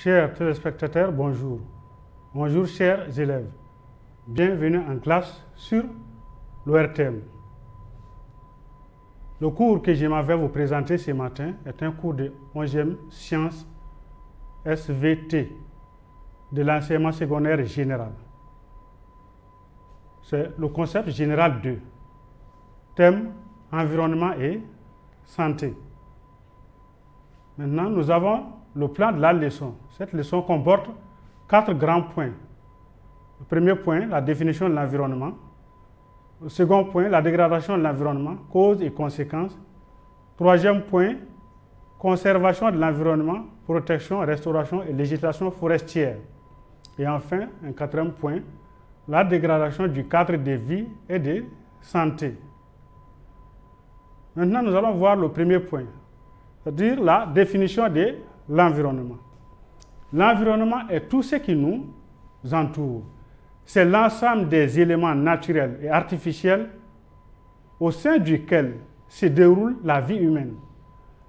Chers téléspectateurs, bonjour. Bonjour chers élèves. Bienvenue en classe sur l'ORTM. Le cours que je m'avais vous présenter ce matin est un cours de 11e Sciences SVT de l'enseignement secondaire général. C'est le concept général 2. Thème environnement et santé. Maintenant, nous avons le plan de la leçon. Cette leçon comporte 4 grands points. Le premier point, la définition de l'environnement. Le second point, la dégradation de l'environnement, causes et conséquences. Troisième point, conservation de l'environnement, protection, restauration et législation forestière. Et enfin, un quatrième point, la dégradation du cadre de vie et de santé. Maintenant, nous allons voir le premier point, c'est-à-dire la définition de l'environnement. L'environnement est tout ce qui nous entoure. C'est l'ensemble des éléments naturels et artificiels au sein duquel se déroule la vie humaine.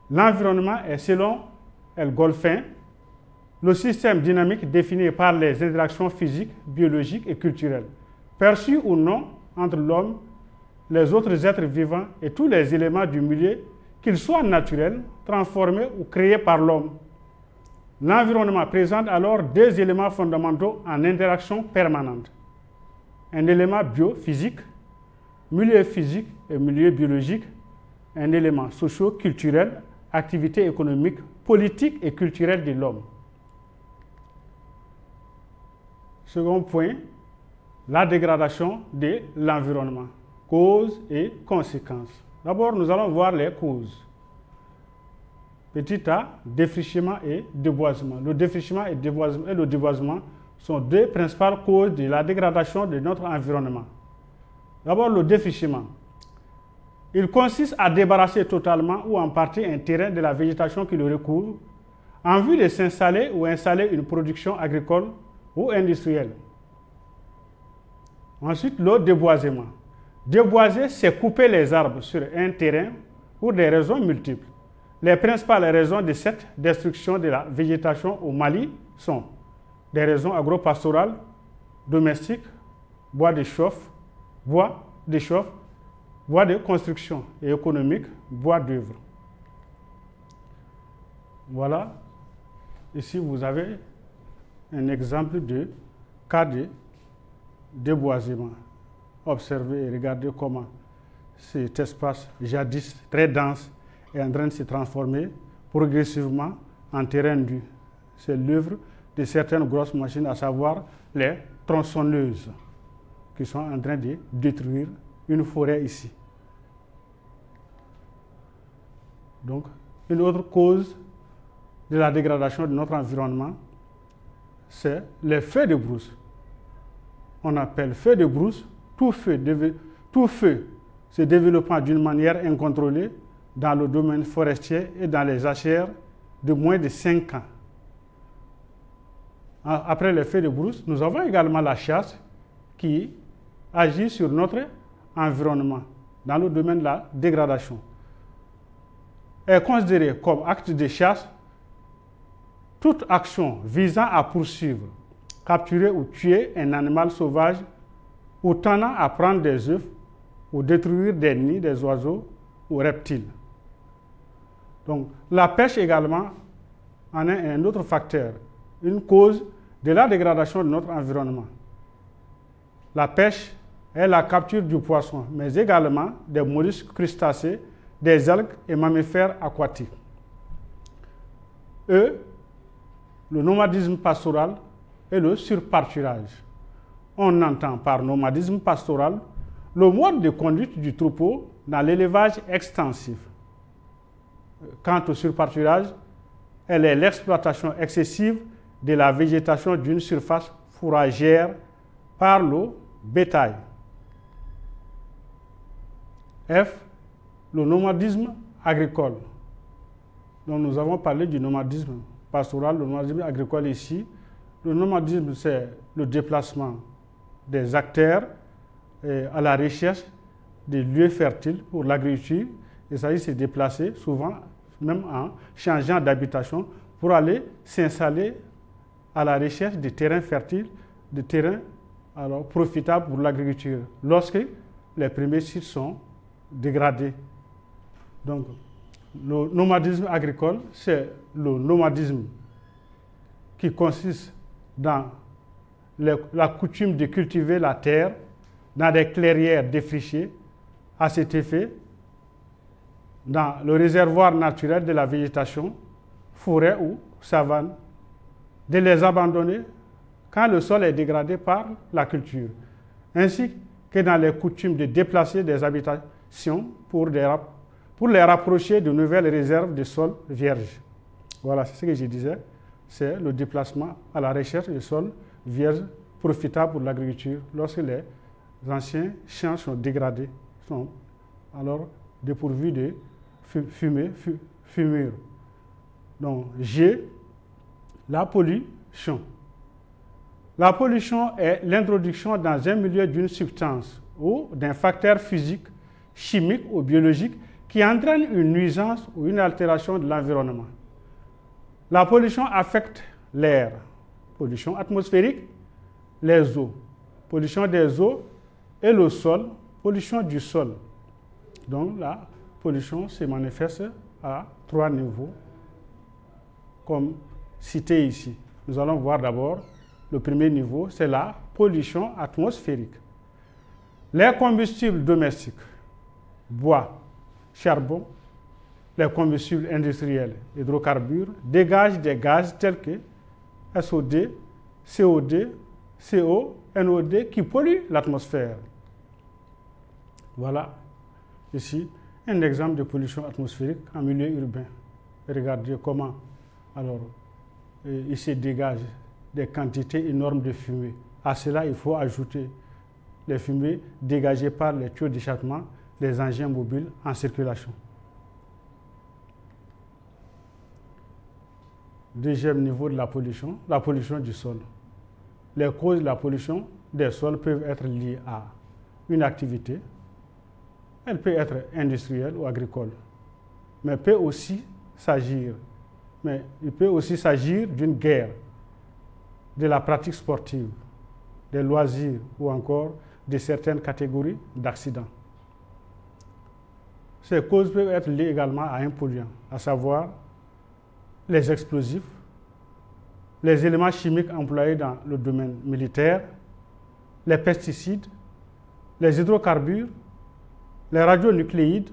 L'environnement est, selon El Golfin, le système dynamique défini par les interactions physiques, biologiques et culturelles, perçues ou non entre l'homme, les autres êtres vivants et tous les éléments du milieu, qu'ils soient naturels, transformés ou créés par l'homme. L'environnement présente alors deux éléments fondamentaux en interaction permanente. Un élément biophysique, milieu physique et milieu biologique, un élément socio-culturel, activité économique, politique et culturelle de l'homme. Second point, la dégradation de l'environnement, causes et conséquences. D'abord, nous allons voir les causes. Petit a, défrichement et déboisement. Le défrichement et le déboisement sont deux principales causes de la dégradation de notre environnement. D'abord, le défrichement. Il consiste à débarrasser totalement ou en partie un terrain de la végétation qui le recouvre en vue de s'installer ou installer une production agricole ou industrielle. Ensuite, le déboisement. Déboiser, c'est couper les arbres sur un terrain pour des raisons multiples. Les principales raisons de cette destruction de la végétation au Mali sont des raisons agro-pastorales, domestiques, bois de chauffe, bois de construction et économique, bois d'œuvre. Voilà, ici vous avez un exemple de cas de déboisement. Observez et regardez comment cet espace jadis très dense est en train de se transformer progressivement en terrain nu. C'est l'œuvre de certaines grosses machines, à savoir les tronçonneuses, qui sont en train de détruire une forêt ici. Donc, une autre cause de la dégradation de notre environnement, c'est les feux de brousse. On appelle feu de brousse tout feu se développant d'une manière incontrôlée dans le domaine forestier et dans les jachères de moins de 5 ans. Après les feux de brousse, nous avons également la chasse qui agit sur notre environnement dans le domaine de la dégradation. Est considérée comme acte de chasse toute action visant à poursuivre, capturer ou tuer un animal sauvage ou tendant à prendre des œufs ou détruire des nids des oiseaux ou reptiles. Donc, la pêche également en est un autre facteur, une cause de la dégradation de notre environnement. La pêche est la capture du poisson, mais également des mollusques crustacés, des algues et mammifères aquatiques. Le nomadisme pastoral et le surpâturage. On entend par nomadisme pastoral le mode de conduite du troupeau dans l'élevage extensif. Quant au surpâturage, elle est l'exploitation excessive de la végétation d'une surface fourragère par le bétail. Le nomadisme agricole. Donc nous avons parlé du nomadisme pastoral, le nomadisme agricole ici. Le nomadisme, c'est le déplacement des acteurs à la recherche des lieux fertiles pour l'agriculture. Il s'agit de se déplacer souvent, même en changeant d'habitation, pour aller s'installer à la recherche de terrains fertiles, de terrains profitables pour l'agriculture, lorsque les premiers sites sont dégradés. Donc, le nomadisme agricole, c'est le nomadisme qui consiste dans la coutume de cultiver la terre dans des clairières défrichées. À cet effet, dans le réservoir naturel de la végétation, forêt ou savane, de les abandonner quand le sol est dégradé par la culture, ainsi que dans les coutumes de déplacer des habitations pour les rapprocher de nouvelles réserves de sols vierges. Voilà, c'est ce que je disais, c'est le déplacement à la recherche de sols vierges profitables pour l'agriculture lorsque les anciens champs sont dégradés, sont alors dépourvus de fumure. Donc, G, la pollution. La pollution est l'introduction dans un milieu d'une substance ou d'un facteur physique, chimique ou biologique qui entraîne une nuisance ou une altération de l'environnement. La pollution affecte l'air, pollution atmosphérique, les eaux, pollution des eaux et le sol, pollution du sol. Donc la pollution se manifeste à 3 niveaux, comme cité ici. Nous allons voir d'abord le premier niveau, c'est la pollution atmosphérique. Les combustibles domestiques, bois, charbon, les combustibles industriels, hydrocarbures, dégagent des gaz tels que SO2, CO2, CO, NO2 qui polluent l'atmosphère. Voilà ici un exemple de pollution atmosphérique en milieu urbain. Regardez comment alors il se dégage des quantités énormes de fumée. À cela, il faut ajouter les fumées dégagées par les tuyaux d'échappement des engins mobiles en circulation. Deuxième niveau de la pollution du sol. Les causes de la pollution des sols peuvent être liées à une activité. Elle peut être industrielle ou agricole, mais il peut aussi s'agir d'une guerre, de la pratique sportive, des loisirs ou encore de certaines catégories d'accidents. Ces causes peuvent être liées également à un polluant, à savoir les explosifs, les éléments chimiques employés dans le domaine militaire, les pesticides, les hydrocarbures, les radionucléides,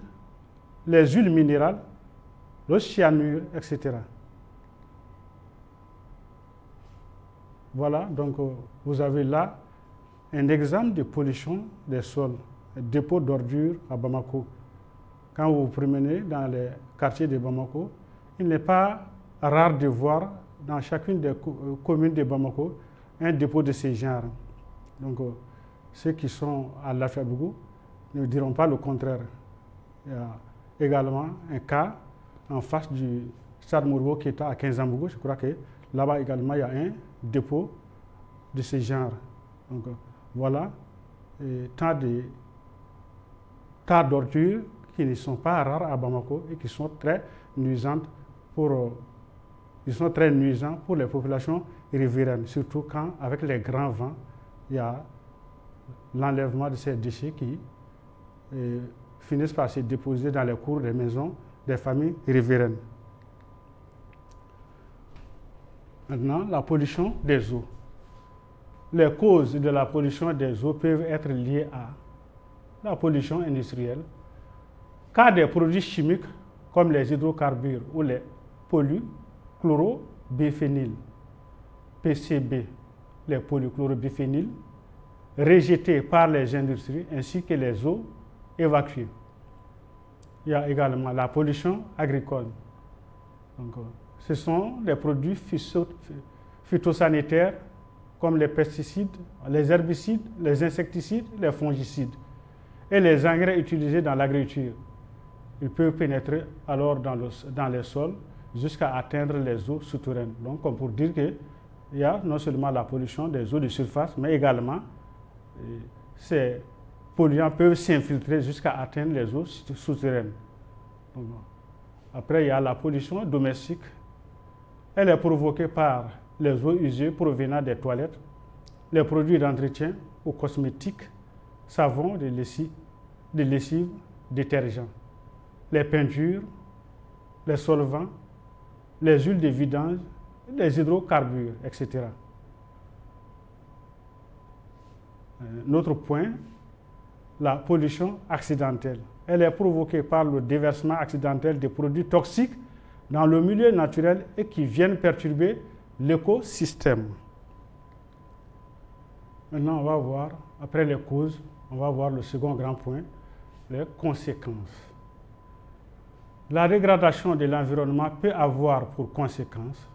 les huiles minérales, le cyanure, etc. Voilà, donc vous avez là un exemple de pollution des sols, un dépôt d'ordures à Bamako. Quand vous vous promenez dans les quartiers de Bamako, il n'est pas rare de voir dans chacune des communes de Bamako un dépôt de ce genre. Donc ceux qui sont à Lafiabougou ne diront pas le contraire. Il y a également un cas en face du stade Mourbo qui est à Kinzambougou. Je crois que là-bas également il y a un dépôt de ce genre. Donc voilà tant d'ordures qui ne sont pas rares à Bamako et qui sont très nuisantes pour les populations riveraines, surtout quand avec les grands vents, il y a l'enlèvement de ces déchets qui finissent par se déposer dans les cours des maisons des familles riveraines. Maintenant, la pollution des eaux. Les causes de la pollution des eaux peuvent être liées à la pollution industrielle, car des produits chimiques comme les hydrocarbures ou les polychlorobiphéniles, PCB, les polychlorobiphéniles, rejetés par les industries ainsi que les eaux évacuées. Il y a également la pollution agricole. Donc, ce sont les produits phytosanitaires comme les pesticides, les herbicides, les insecticides, les fongicides et les engrais utilisés dans l'agriculture. Ils peuvent pénétrer alors dans les sols jusqu'à atteindre les eaux souterraines. Donc, comme pour dire qu'il y a non seulement la pollution des eaux de surface, mais également ces polluants peuvent s'infiltrer jusqu'à atteindre les eaux souterraines. Après, il y a la pollution domestique. Elle est provoquée par les eaux usées provenant des toilettes, les produits d'entretien ou cosmétiques, savons, de lessive, détergents, les peintures, les solvants, les huiles de vidange, les hydrocarbures, etc. Un autre point, la pollution accidentelle. Elle est provoquée par le déversement accidentel des produits toxiques dans le milieu naturel et qui viennent perturber l'écosystème. Maintenant, on va voir, après les causes, on va voir le second grand point, les conséquences. La dégradation de l'environnement peut avoir pour conséquence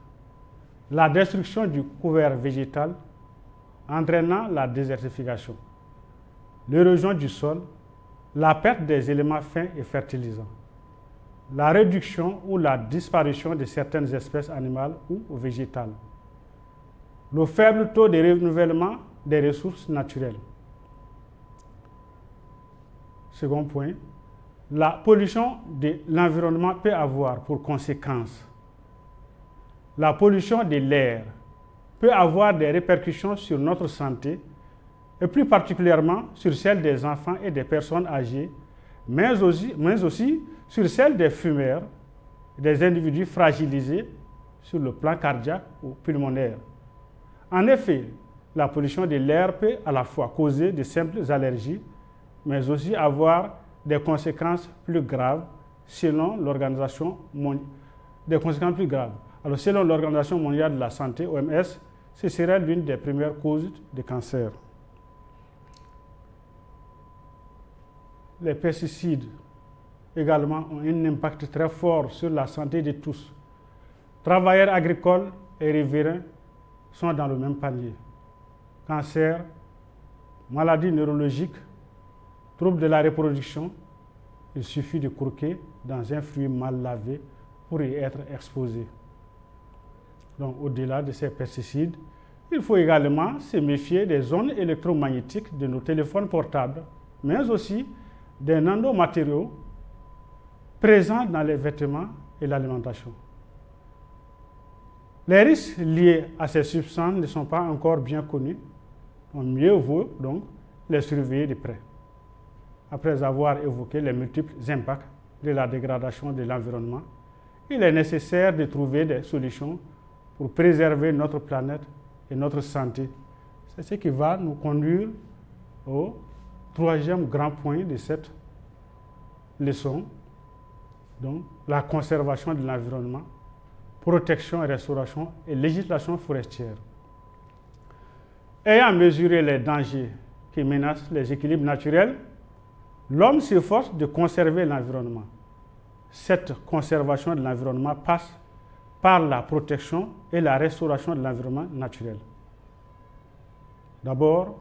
la destruction du couvert végétal entraînant la désertification, l'érosion du sol, la perte des éléments fins et fertilisants, la réduction ou la disparition de certaines espèces animales ou végétales, le faible taux de renouvellement des ressources naturelles. Second point, la pollution de l'environnement peut avoir pour conséquence la pollution de l'air peut avoir des répercussions sur notre santé et plus particulièrement sur celle des enfants et des personnes âgées, mais aussi sur celle des fumeurs, des individus fragilisés sur le plan cardiaque ou pulmonaire. En effet, la pollution de l'air peut à la fois causer de simples allergies, mais aussi avoir des conséquences plus graves selon l'Organisation mondiale de la santé, OMS, ce serait l'une des premières causes de cancer. Les pesticides également ont un impact très fort sur la santé de tous. Travailleurs agricoles et riverains sont dans le même panier. Cancer, maladies neurologiques, troubles de la reproduction, il suffit de croquer dans un fruit mal lavé pour y être exposé. Donc, au-delà de ces pesticides, il faut également se méfier des ondes électromagnétiques de nos téléphones portables, mais aussi des nanomatériaux présents dans les vêtements et l'alimentation. Les risques liés à ces substances ne sont pas encore bien connus, donc mieux vaut donc les surveiller de près. Après avoir évoqué les multiples impacts de la dégradation de l'environnement, il est nécessaire de trouver des solutions pour préserver notre planète et notre santé. C'est ce qui va nous conduire au troisième grand point de cette leçon, donc la conservation de l'environnement, protection et restauration et législation forestière. Ayant mesuré les dangers qui menacent les équilibres naturels, l'homme s'efforce de conserver l'environnement. Cette conservation de l'environnement passe par la protection et la restauration de l'environnement naturel. D'abord,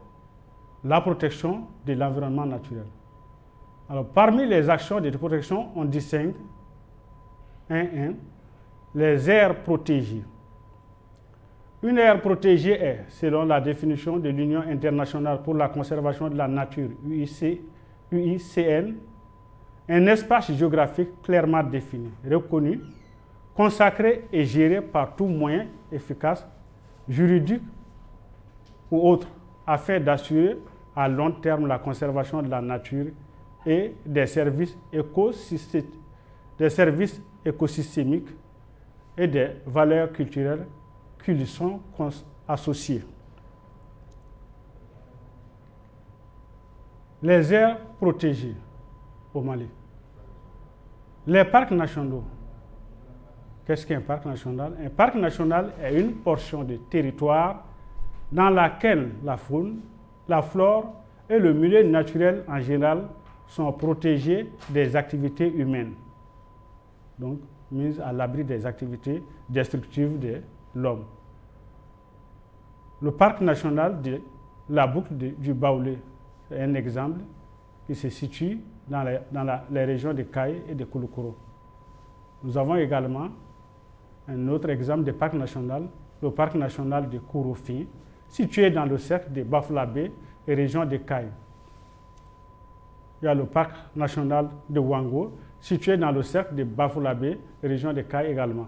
la protection de l'environnement naturel. Alors, parmi les actions de protection, on distingue 1.1 les aires protégées. Une aire protégée est, selon la définition de l'Union internationale pour la conservation de la nature, UICN, un espace géographique clairement défini, reconnu, consacré et géré par tout moyen efficace, juridique ou autre, afin d'assurer à long terme la conservation de la nature et des services écosystémiques et des valeurs culturelles qui lui sont associées. Les aires protégées au Mali. Les parcs nationaux. Qu'est-ce qu'un parc national? Un parc national est une portion de territoire dans laquelle la faune, la flore et le milieu naturel en général sont protégés des activités humaines, donc mises à l'abri des activités destructives de l'homme. Le parc national de la boucle du Baoulé est un exemple qui se situe dans les régions de Kaye et de Kouloukoro. Nous avons également un autre exemple de parc national, le parc national de Kouroufi, situé dans le cercle de Bafoussam et région de Kaye. Il y a le parc national de Wango, situé dans le cercle de Bafoussam et région de Kaye également.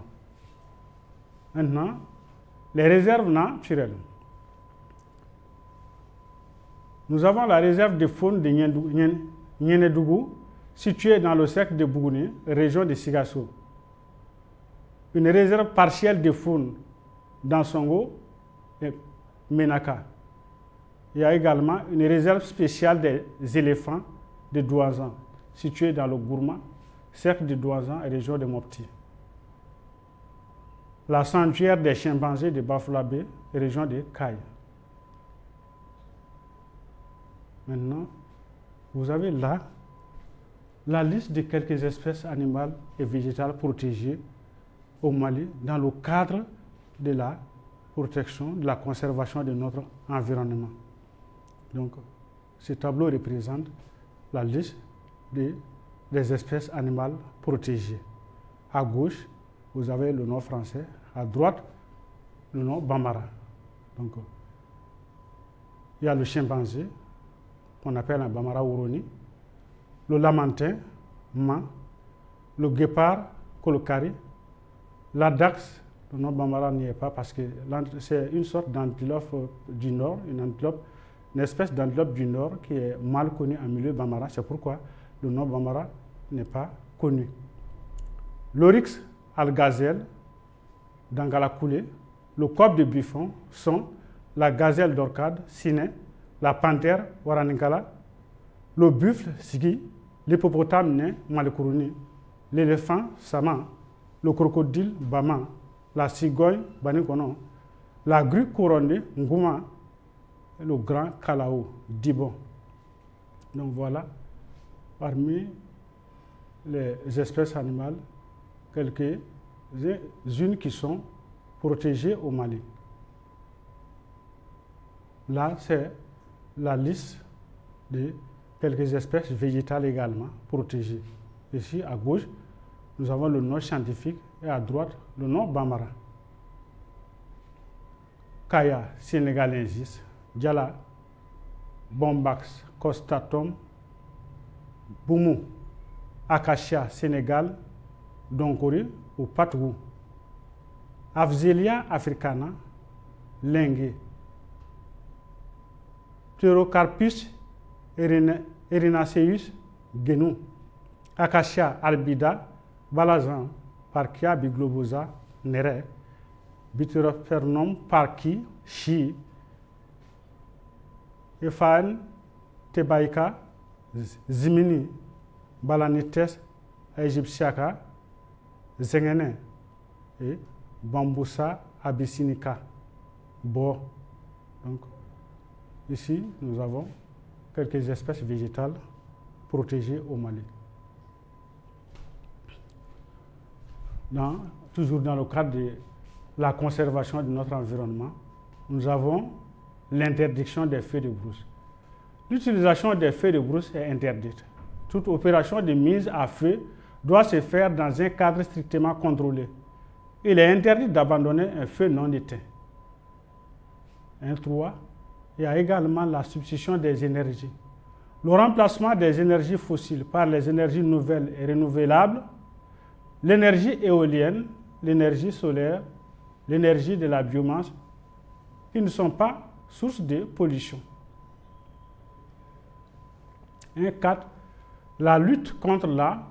Maintenant, Les réserves naturelles. Nous avons la réserve de faune de Nyenedougou, située dans le cercle de Bougouni, région de Sigasso. Une réserve partielle de faune dans Songo et Menaka. Il y a également une réserve spéciale des éléphants de Douazan, située dans le Gourma, cercle de Douazan et région de Mopti. La sanctuaire des chimpanzés de Bafoulabé, région de Kaye. Maintenant, vous avez là la liste de quelques espèces animales et végétales protégées au Mali dans le cadre de la protection, de la conservation de notre environnement. Donc, ce tableau représente la liste des espèces animales protégées. À gauche, vous avez le nom français. À droite, le nom Bambara. Donc, il y a le chimpanzé, qu'on appelle un Bambara Wuroni, le lamantin, Ma, le guépard, Kolokari, la dax, le nom Bambara n'y est pas parce que c'est une sorte d'antilope du Nord, une espèce d'antilope du Nord qui est mal connue en milieu Bambara. C'est pourquoi le nom Bambara n'est pas connu. L'oryx algazelle, Dangalakoulé, le coq de Buffon sont la gazelle d'Orcade, Siné, la panthère, Waranikala, le buffle, Sigi, l'hippopotame nain, Malekourouni, l'éléphant, Sama, le crocodile, Bama, la cigogne, Banikono, la grue couronnée, Ngouma, et le grand Kalao, Dibon. Donc voilà, parmi les espèces animales, quelques-unes qui sont protégées au Mali. Là, c'est la liste de quelques espèces végétales également protégées. Ici, à gauche, nous avons le nom scientifique et à droite, le nom Bambara. Kaya sénégalensis, Djala, Bombax, Costatum, Boumou, Acacia Sénégal, Donkori ou Patou, Afzelia africana, Lengue, Pterocarpus erinaceus, Genou, Acacia albida, Balazan, Parkia biglobosa, Nere, Biteropernum parki, Chi, Efan, Tebaïka, Zimini, Balanites, Egyptiaca, Zengene et Bambousa abyssinica. Bon. Donc, ici, nous avons quelques espèces végétales protégées au Mali. Toujours dans le cadre de la conservation de notre environnement, nous avons l'interdiction des feux de brousse. L'utilisation des feux de brousse est interdite. Toute opération de mise à feu doit se faire dans un cadre strictement contrôlé. Il est interdit d'abandonner un feu non éteint. 1.3. Il y a également la substitution des énergies. Le remplacement des énergies fossiles par les énergies nouvelles et renouvelables, l'énergie éolienne, l'énergie solaire, l'énergie de la biomasse, qui ne sont pas source de pollution. 1.4. La lutte contre la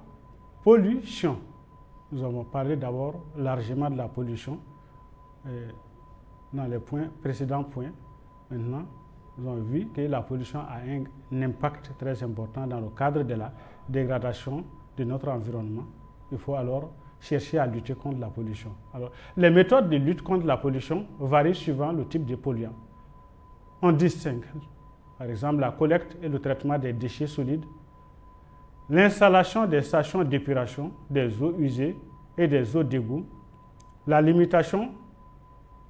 pollution. Nous avons parlé d'abord largement de la pollution dans les précédents points. Maintenant, nous avons vu que la pollution a un impact très important dans le cadre de la dégradation de notre environnement. Il faut alors chercher à lutter contre la pollution. Alors, les méthodes de lutte contre la pollution varient suivant le type de polluant. On distingue, par exemple, la collecte et le traitement des déchets solides, l'installation des stations d'épuration des eaux usées et des eaux d'égout, la limitation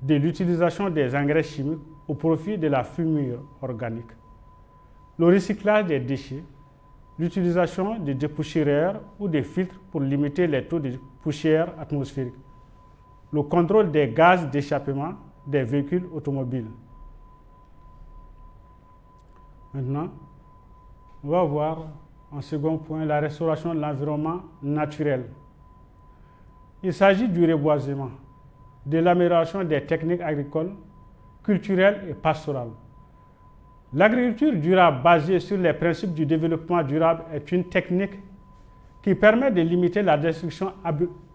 de l'utilisation des engrais chimiques au profit de la fumure organique, le recyclage des déchets, l'utilisation de dépoussiéreurs ou des filtres pour limiter les taux de poussière atmosphérique, le contrôle des gaz d'échappement des véhicules automobiles. Maintenant, on va voir en second point la restauration de l'environnement naturel. Il s'agit du reboisement. de l'amélioration des techniques agricoles, culturelles et pastorales. L'agriculture durable basée sur les principes du développement durable est une technique qui permet de limiter la destruction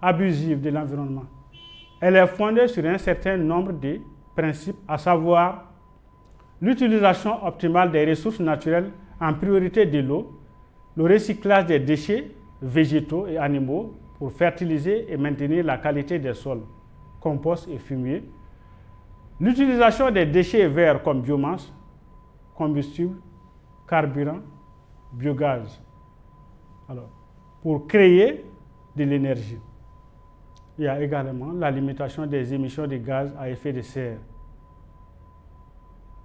abusive de l'environnement. Elle est fondée sur un certain nombre de principes, à savoir l'utilisation optimale des ressources naturelles, en priorité de l'eau, le recyclage des déchets végétaux et animaux pour fertiliser et maintenir la qualité des sols, compost et fumier, l'utilisation des déchets verts comme biomasse, combustible, carburant, biogaz. Alors, pour créer de l'énergie. Il y a également la limitation des émissions de gaz à effet de serre,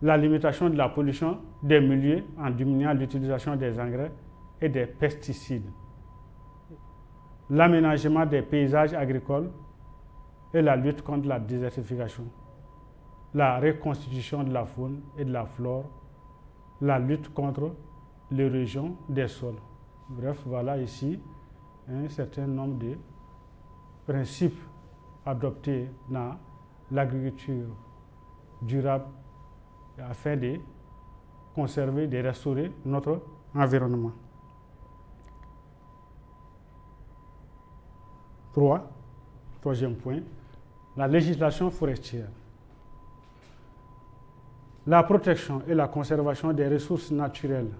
la limitation de la pollution des milieux en diminuant l'utilisation des engrais et des pesticides, l'aménagement des paysages agricoles et la lutte contre la désertification, la reconstitution de la faune et de la flore, la lutte contre l'érosion des sols. Bref, voilà ici un certain nombre de principes adoptés dans l'agriculture durable afin de conserver, de restaurer notre environnement. Troisième point, la législation forestière. La protection et la conservation des ressources naturelles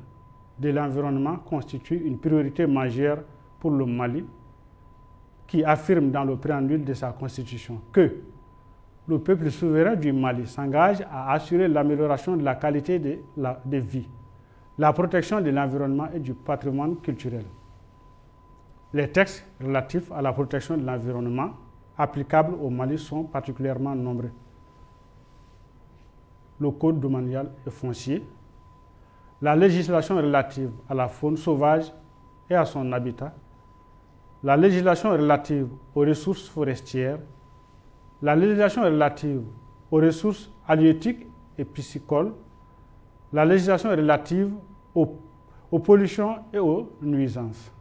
de l'environnement constituent une priorité majeure pour le Mali, qui affirme dans le préambule de sa constitution que le peuple souverain du Mali s'engage à assurer l'amélioration de la qualité de vie, la protection de l'environnement et du patrimoine culturel. Les textes relatifs à la protection de l'environnement applicables au Mali sont particulièrement nombreux. Le Code domanial et foncier, la législation relative à la faune sauvage et à son habitat, la législation relative aux ressources forestières, la législation relative aux ressources halieutiques et piscicoles, la législation relative aux pollutions et aux nuisances.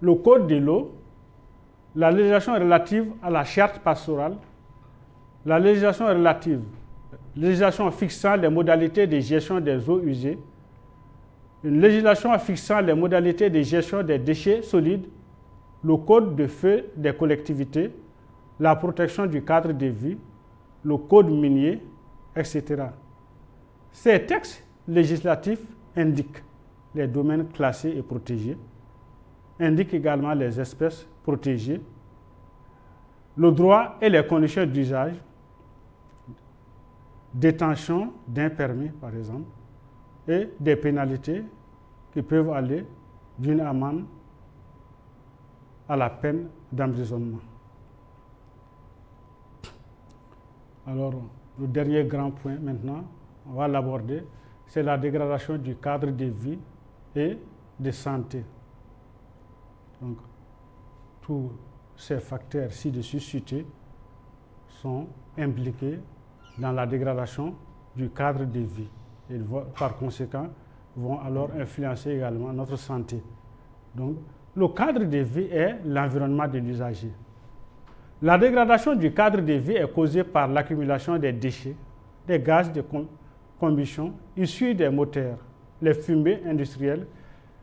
Le Code de l'eau, la législation relative à la charte pastorale, la législation fixant les modalités de gestion des eaux usées, une législation fixant les modalités de gestion des déchets solides, le code de feu des collectivités, la protection du cadre de vie, le code minier, etc. Ces textes législatifs indiquent les domaines classés et protégés, indiquent également les espèces protégées, le droit et les conditions d'usage, détention d'un permis par exemple, et des pénalités qui peuvent aller d'une amende à la peine d'emprisonnement. Alors, le dernier grand point maintenant, on va l'aborder, c'est la dégradation du cadre de vie et de santé. Donc, tous ces facteurs ci-dessus cités sont impliqués dans la dégradation du cadre de vie et par conséquent vont alors influencer également notre santé. Donc, le cadre de vie est l'environnement de l'usager. La dégradation du cadre de vie est causée par l'accumulation des déchets, des gaz de combustion issus des moteurs, les fumées industrielles,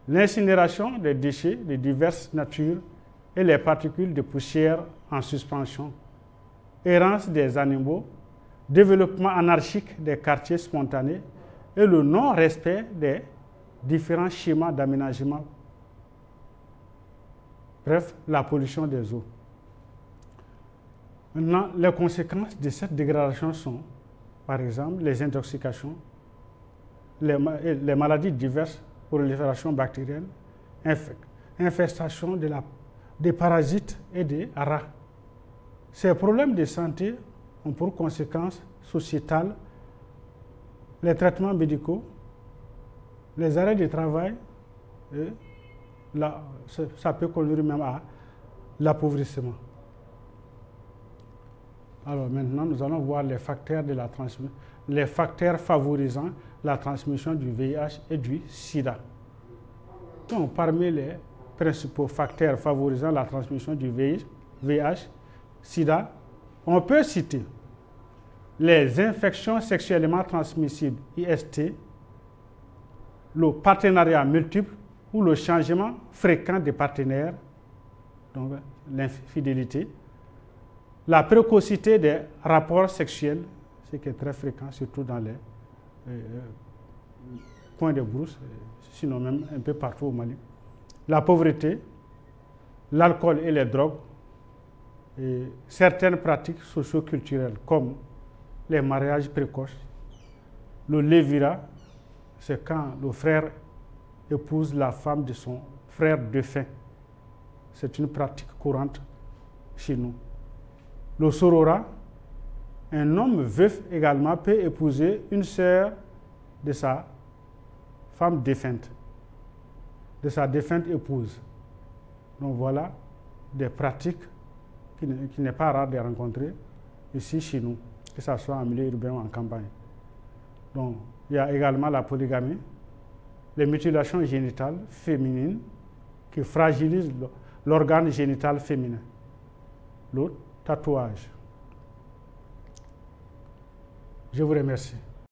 l'incinération des déchets de diverses natures et les particules de poussière en suspension, errance des animaux, développement anarchique des quartiers spontanés et le non-respect des différents schémas d'aménagement. Bref, la pollution des eaux. Maintenant, les conséquences de cette dégradation sont, par exemple, les intoxications, les maladies diverses, prolifération bactérienne, infestation des parasites et des rats. Ces problèmes de santé ont pour conséquences sociétales les traitements médicaux, les arrêts de travail, et ça peut conduire même à l'appauvrissement. Alors maintenant, nous allons voir les facteurs de la transmission, les facteurs favorisant la transmission du VIH et du SIDA. Donc, parmi les principaux facteurs favorisant la transmission du VIH, sida, on peut citer les infections sexuellement transmissibles, IST, le partenariat multiple ou le changement fréquent des partenaires, donc l'infidélité, la précocité des rapports sexuels, ce qui est très fréquent, surtout dans les coins de brousse, sinon même un peu partout au Mali, la pauvreté, l'alcool et les drogues, et certaines pratiques socio-culturelles comme les mariages précoces, le lévira, c'est quand le frère épouse la femme de son frère défunt. C'est une pratique courante chez nous. Le sorora, un homme veuf également peut épouser une sœur de sa femme défunte, de sa défunte épouse. Donc voilà des pratiques qui n'est pas rare de rencontrer ici chez nous, que ce soit en milieu urbain ou en campagne. Donc il y a également la polygamie, les mutilations génitales féminines qui fragilisent l'organe génital féminin, le tatouage. Je vous remercie.